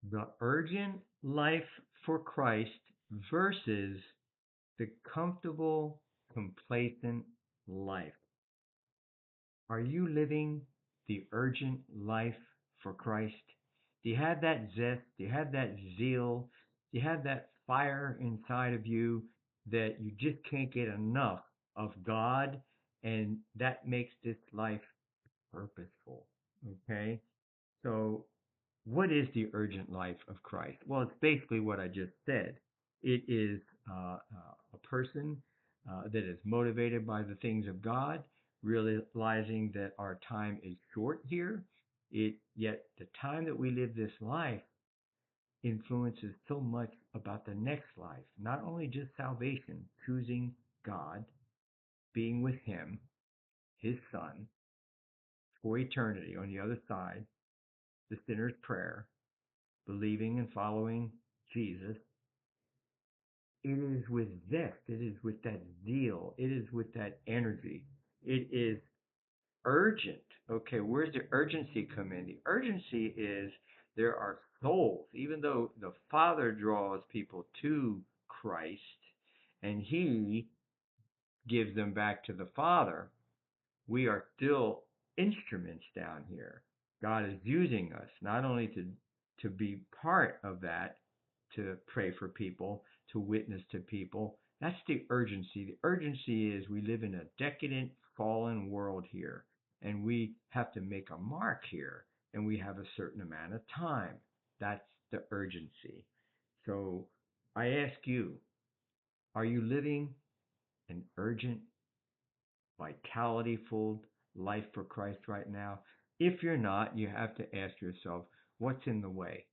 The urgent life for Christ versus the comfortable, complacent life. Are you living the urgent life for Christ? Do you have that zest? Do you have that zeal? Do you have that fire inside of you that you just can't get enough of God? And that makes this life purposeful. Okay? So, what is the urgent life of Christ? Well, it's basically what I just said. It is a person that is motivated by the things of God, realizing that our time is short here. Yet the time that we live this life influences so much about the next life. Not only just salvation, choosing God, being with Him, His Son, for eternity on the other side, the sinner's prayer, believing and following Jesus, it is with zest, it is with that zeal, it is with that energy. It is urgent. Okay, where's the urgency come in? The urgency is there are souls, even though the Father draws people to Christ and He gives them back to the Father, we are still instruments down here. God is using us not only to be part of that, to pray for people, to witness to people. That's the urgency. The urgency is we live in a decadent, fallen world here, and we have to make a mark here, and we have a certain amount of time. That's the urgency. So I ask you, are you living an urgent, vitality filled life for Christ right now? If you're not, you have to ask yourself, what's in the way?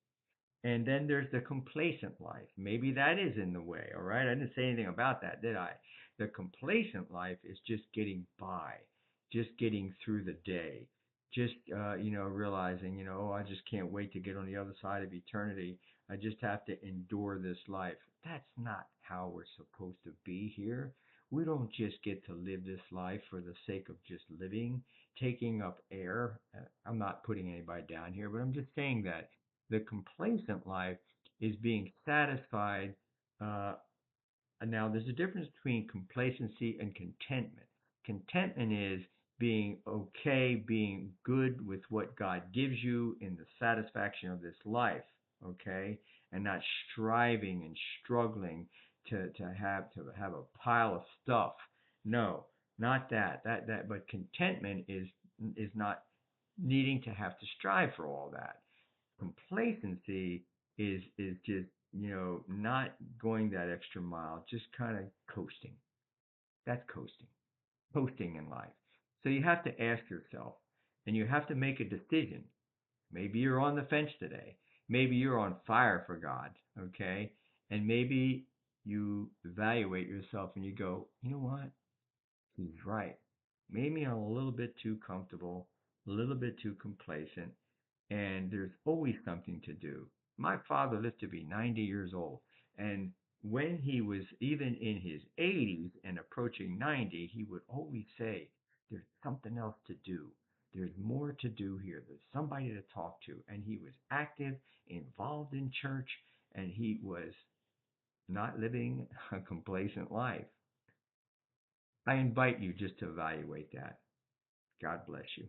And then there's the complacent life. Maybe that is in the way, all right? I didn't say anything about that, did I? The complacent life is just getting by, just getting through the day, just, realizing, oh, I just can't wait to get on the other side of eternity. I just have to endure this life. That's not how we're supposed to be here. We don't just get to live this life for the sake of just living, taking up air. I'm not putting anybody down here, but I'm just saying that the complacent life is being satisfied. Now, there's a difference between complacency and contentment. Contentment is being okay, being good with what God gives you in the satisfaction of this life, okay, and not striving and struggling to have a pile of stuff. No, not that. But contentment is not needing to have to strive for all that. Complacency is just not going that extra mile, just kind of coasting. That's coasting in life. So you have to ask yourself, and you have to make a decision. Maybe you're on the fence today. Maybe you're on fire for God, okay? And maybe you evaluate yourself and you go, you know what? He's right. Maybe I'm a little bit too comfortable, a little bit too complacent, and there's always something to do. My father lived to be 90 years old, and when he was even in his 80s and approaching 90, he would always say, there's something else to do. There's more to do here. There's somebody to talk to. And he was active, involved in church, and he was not living a complacent life. I invite you just to evaluate that. God bless you.